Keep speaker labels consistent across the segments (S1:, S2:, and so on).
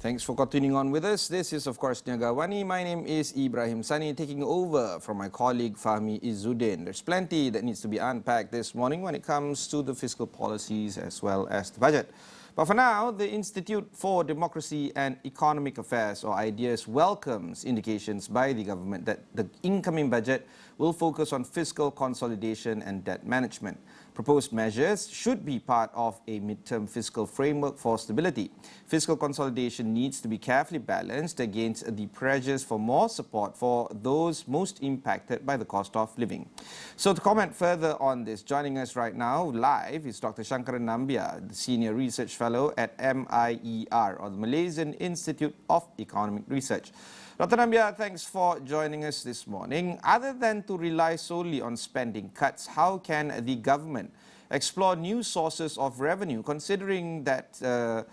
S1: Thanks for continuing on with us. This is, of course, Niaga AWANI. My name is Ibrahim Sani, taking over from my colleague Fahmi Izzuddin. There's plenty that needs to be unpacked this morning when it comes to the fiscal policies as well as the budget. But for now, the Institute for Democracy and Economic Affairs, or IDEAS, welcomes indications by the government that the incoming budget will focus on fiscal consolidation and debt management. Proposed measures should be part of a midterm fiscal framework for stability. Fiscal consolidation needs to be carefully balanced against the pressures for more support for those most impacted by the cost of living. So to comment further on this, joining us right now live is Dr. Shankaran Nambia, the Senior Research Fellow at MIER, or the Malaysian Institute of Economic Research. Dr. Nambia, thanks for joining us this morning. Other than to rely solely on spending cuts, how can the government explore new sources of revenue, considering that the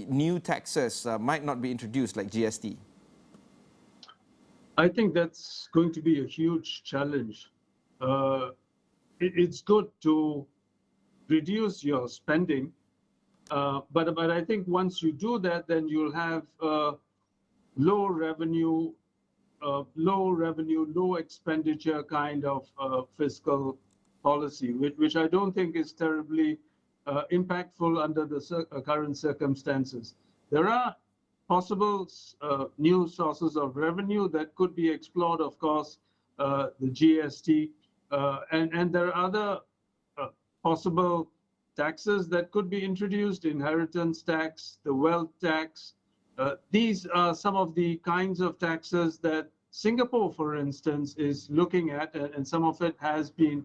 S1: new taxes might not be introduced, like GST?
S2: I think that's going to be a huge challenge. It's good to reduce your spending, but I think once you do that, then you'll have low revenue, low expenditure kind of fiscal policy, which I don't think is terribly impactful under the current circumstances. There are possible new sources of revenue that could be explored, of course, the GST, and there are other possible taxes that could be introduced: inheritance tax, the wealth tax. These are some of the kinds of taxes that Singapore, for instance, is looking at, and some of it has been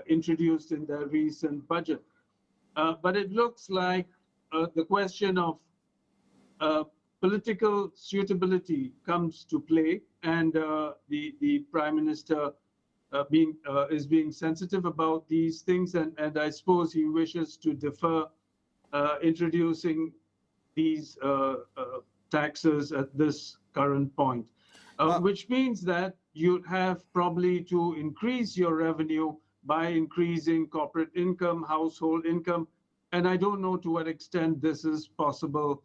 S2: introduced in their recent budget. But it looks like the question of political suitability comes to play, and the Prime Minister is being sensitive about these things, and I suppose he wishes to defer introducing these taxes at this current point, which means that you have probably to increase your revenue by increasing corporate income, household income, and I don't know to what extent this is possible,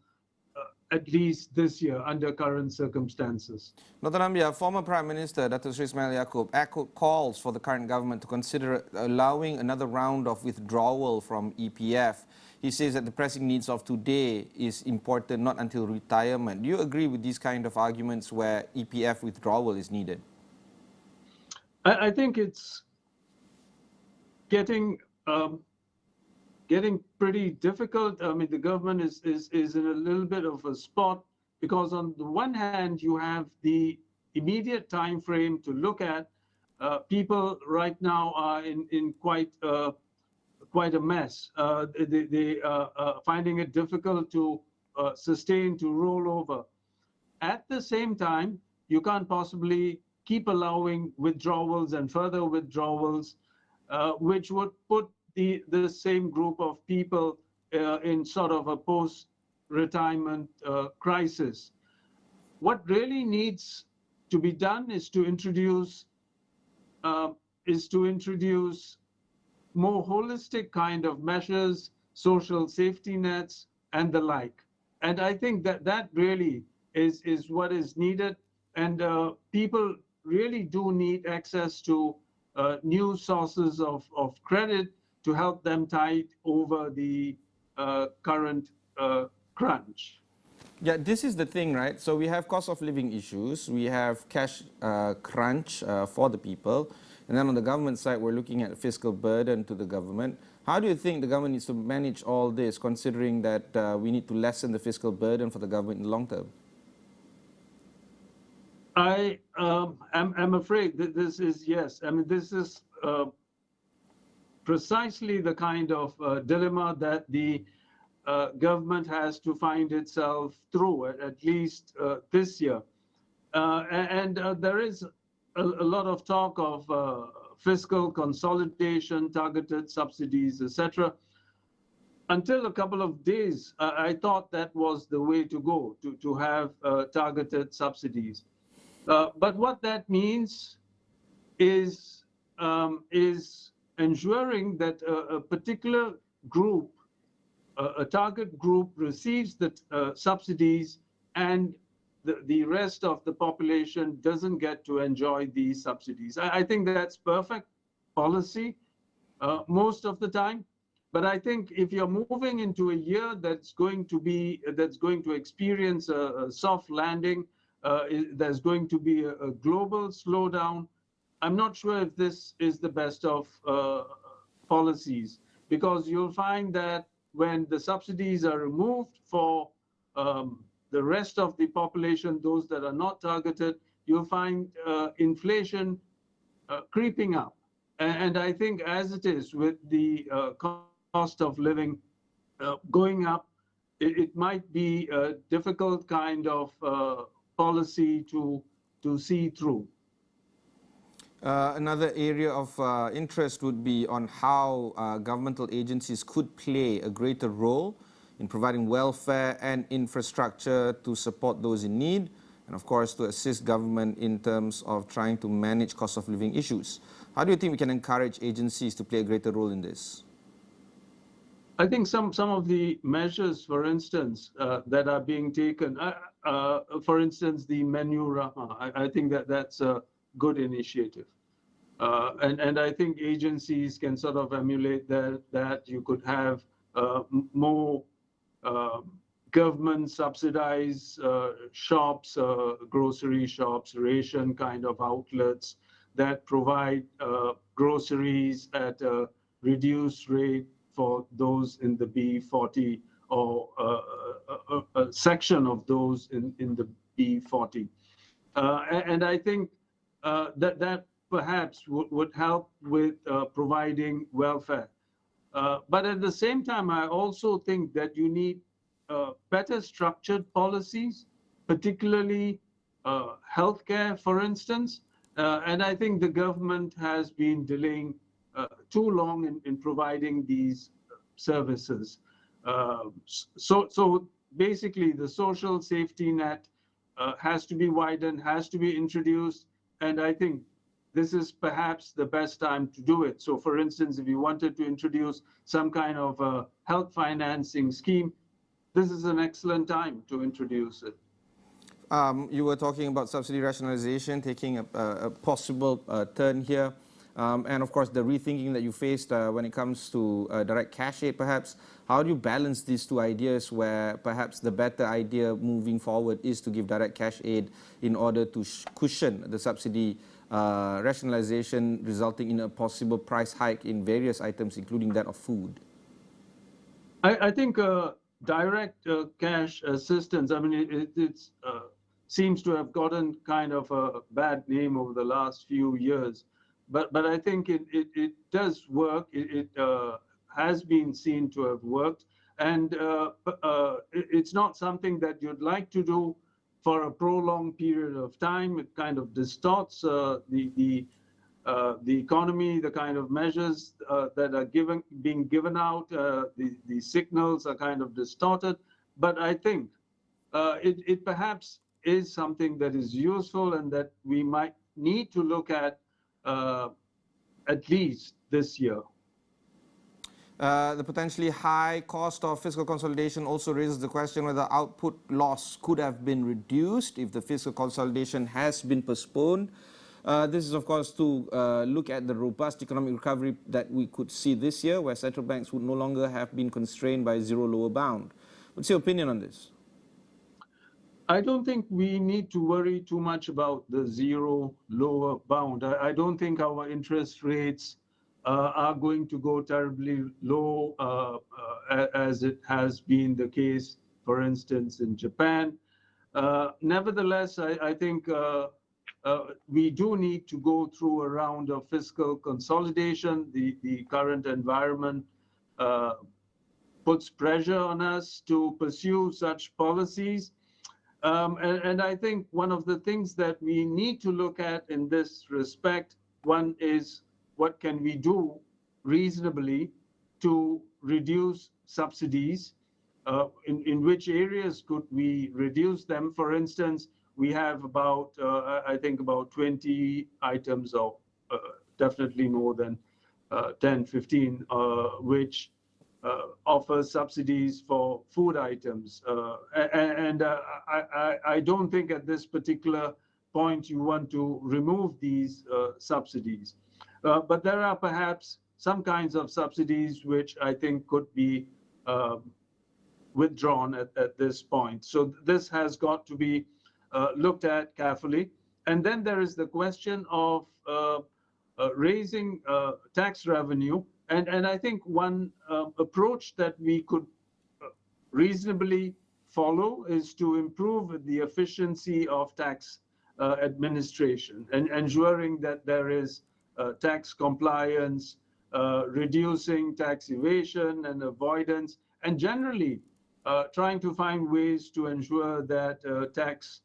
S2: at least this year, under current circumstances.
S1: Dr. Nambia, former Prime Minister Dato Sri Ismail Yaakob echoed calls for the current government to consider allowing another round of withdrawal from EPF. He says that the pressing needs of today is important, not until retirement. Do you agree with these kind of arguments where EPF withdrawal is needed?
S2: I think it's getting pretty difficult. I mean, the government is in a little bit of a spot, because on the one hand, you have the immediate time frame to look at. People right now are in quite a mess. They are finding it difficult to sustain, to roll over. At the same time, you can't possibly keep allowing withdrawals and further withdrawals, which would put the same group of people in sort of a post-retirement crisis. What really needs to be done is to introduce more holistic kind of measures, social safety nets, and the like. And I think that really is what is needed. And people really do need access to new sources of credit to help them tide over the current crunch.
S1: Yeah, this is the thing, right? So we have cost of living issues, we have cash crunch for the people, and then on the government side, we're looking at fiscal burden to the government. How do you think the government needs to manage all this, considering that we need to lessen the fiscal burden for the government in the long term?
S2: I'm afraid that this is, yes. I mean, this is precisely the kind of dilemma that the government has to find itself through, at least this year. And there is a lot of talk of fiscal consolidation, targeted subsidies, etc. Until a couple of days, I thought that was the way to go, to have targeted subsidies. But what that means is ensuring that a particular group a target group receives the subsidies and the rest of the population doesn't get to enjoy these subsidies. I think that's perfect policy most of the time. But I think if you're moving into a year that's going to experience a soft landing, there's going to be a global slowdown. I'm not sure if this is the best of policies, because you'll find that when the subsidies are removed for the rest of the population, those that are not targeted, you'll find inflation creeping up. And I think as it is with the cost of living going up, it might be a difficult kind of policy to see through.
S1: Another area of interest would be on how governmental agencies could play a greater role in providing welfare and infrastructure to support those in need, and of course to assist government in terms of trying to manage cost of living issues. How do you think we can encourage agencies to play a greater role in this?
S2: I think some of the measures, for instance, that are being taken, for instance, the menu Rahma, I think that's a good initiative. And I think agencies can sort of emulate that you could have more government subsidized shops, grocery shops, ration kind of outlets that provide groceries at a reduced rate for those in the B40 or a section of those in the B40. And I think that perhaps would help with providing welfare. But at the same time, I also think that you need better structured policies, particularly healthcare, for instance. And I think the government has been delaying too long in providing these services. So basically, the social safety net has to be widened, has to be introduced, and I think this is perhaps the best time to do it. So for instance, if you wanted to introduce some kind of a health financing scheme, this is an excellent time to introduce it.
S1: You were talking about subsidy rationalization taking a possible turn here. And of course, the rethinking that you faced when it comes to direct cash aid, perhaps. How do you balance these two ideas where perhaps the better idea moving forward is to give direct cash aid in order to cushion the subsidy rationalization resulting in a possible price hike in various items, including that of food?
S2: I think direct cash assistance, I mean, it seems to have gotten kind of a bad name over the last few years. But I think it does work. It has been seen to have worked. And it's not something that you'd like to do for a prolonged period of time. It kind of distorts the economy, the kind of measures that are being given out, the signals are kind of distorted. But I think it perhaps is something that is useful and that we might need to look at least this year.
S1: The potentially high cost of fiscal consolidation also raises the question whether output loss could have been reduced if the fiscal consolidation has been postponed. This is, of course, to look at the robust economic recovery that we could see this year, where central banks would no longer have been constrained by zero lower bound. What's your opinion on this?
S2: I don't think we need to worry too much about the zero lower bound. I don't think our interest rates are going to go terribly low as it has been the case, for instance, in Japan. Nevertheless, I think we do need to go through a round of fiscal consolidation. The current environment puts pressure on us to pursue such policies. And I think one of the things that we need to look at in this respect, one is what can we do reasonably to reduce subsidies? In which areas could we reduce them? For instance, we have about, I think about 20 items or definitely more than 10, 15, which offers subsidies for food items. I don't think at this particular point you want to remove these subsidies. But there are perhaps some kinds of subsidies which I think could be withdrawn at this point. So this has got to be looked at carefully. And then there is the question of raising tax revenue. And I think one approach that we could reasonably follow is to improve the efficiency of tax administration and ensuring that there is tax compliance, reducing tax evasion and avoidance, and generally trying to find ways to ensure that the tax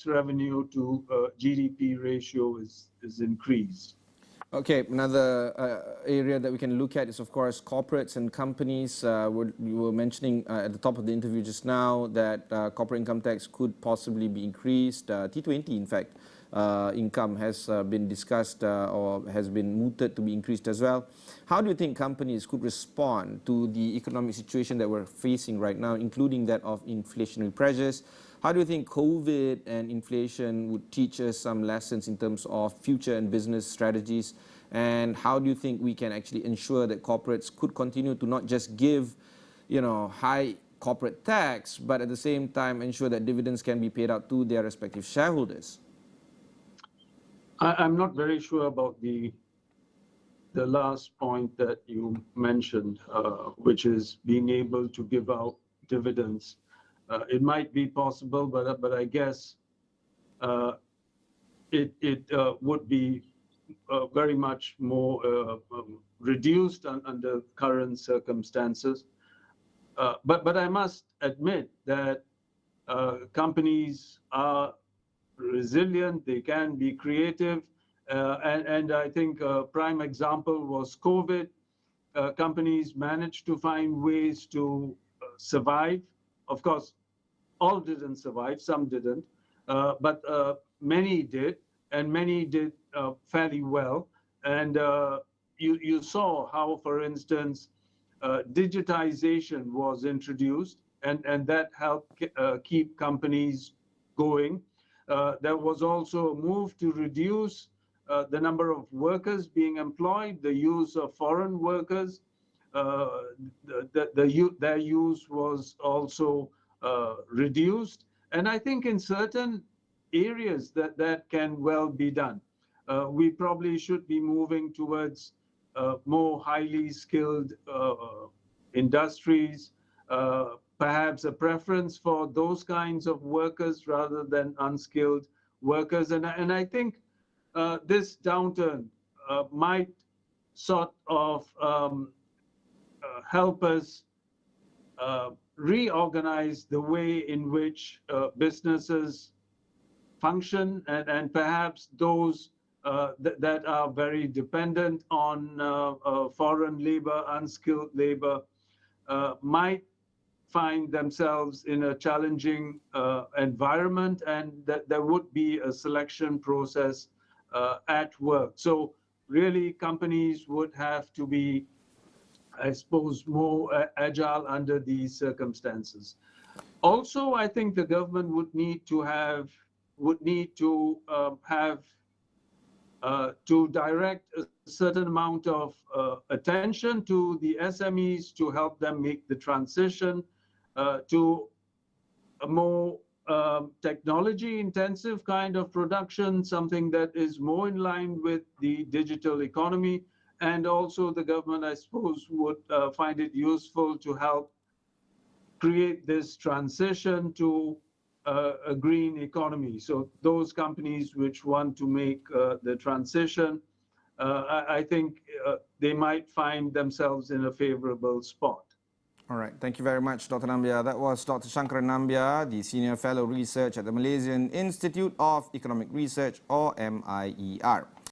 S2: revenue to GDP ratio is increased.
S1: Okay, another area that we can look at is, of course, corporates and companies. You were mentioning at the top of the interview just now that corporate income tax could possibly be increased. T20, in fact, income has been discussed or has been mooted to be increased as well. How do you think companies could respond to the economic situation that we're facing right now, including that of inflationary pressures? How do you think COVID and inflation would teach us some lessons in terms of future and business strategies? And how do you think we can actually ensure that corporates could continue to not just give, high corporate tax, but at the same time ensure that dividends can be paid out to their respective shareholders?
S2: I'm not very sure about the last point that you mentioned, which is being able to give out dividends. It might be possible, but I guess it would be very much more reduced under current circumstances. But I must admit that companies are resilient, they can be creative, and I think a prime example was COVID. Companies managed to find ways to survive. Of course, all didn't survive, some didn't, but many did, and many did fairly well. And you saw how, for instance, digitization was introduced, and that helped keep companies going. There was also a move to reduce the number of workers being employed, the use of foreign workers. Their use was also reduced. And I think in certain areas that can well be done. We probably should be moving towards more highly skilled industries, perhaps a preference for those kinds of workers rather than unskilled workers. And I think this downturn might sort of help us reorganize the way in which businesses function, and perhaps those that are very dependent on foreign labor, unskilled labor, might find themselves in a challenging environment, and that there would be a selection process at work. So really companies would have to be, I suppose, more agile under these circumstances. Also, I think the government would need to direct a certain amount of attention to the SMEs to help them make the transition to a more technology-intensive kind of production, something that is more in line with the digital economy. And also the government, I suppose, would find it useful to help create this transition to a green economy. So those companies which want to make the transition, I think they might find themselves in a favorable spot.
S1: All right, thank you very much, Dr. Nambia. That was Dr. Shankaran Nambia, the Senior Fellow Research at the Malaysian Institute of Economic Research, or MIER.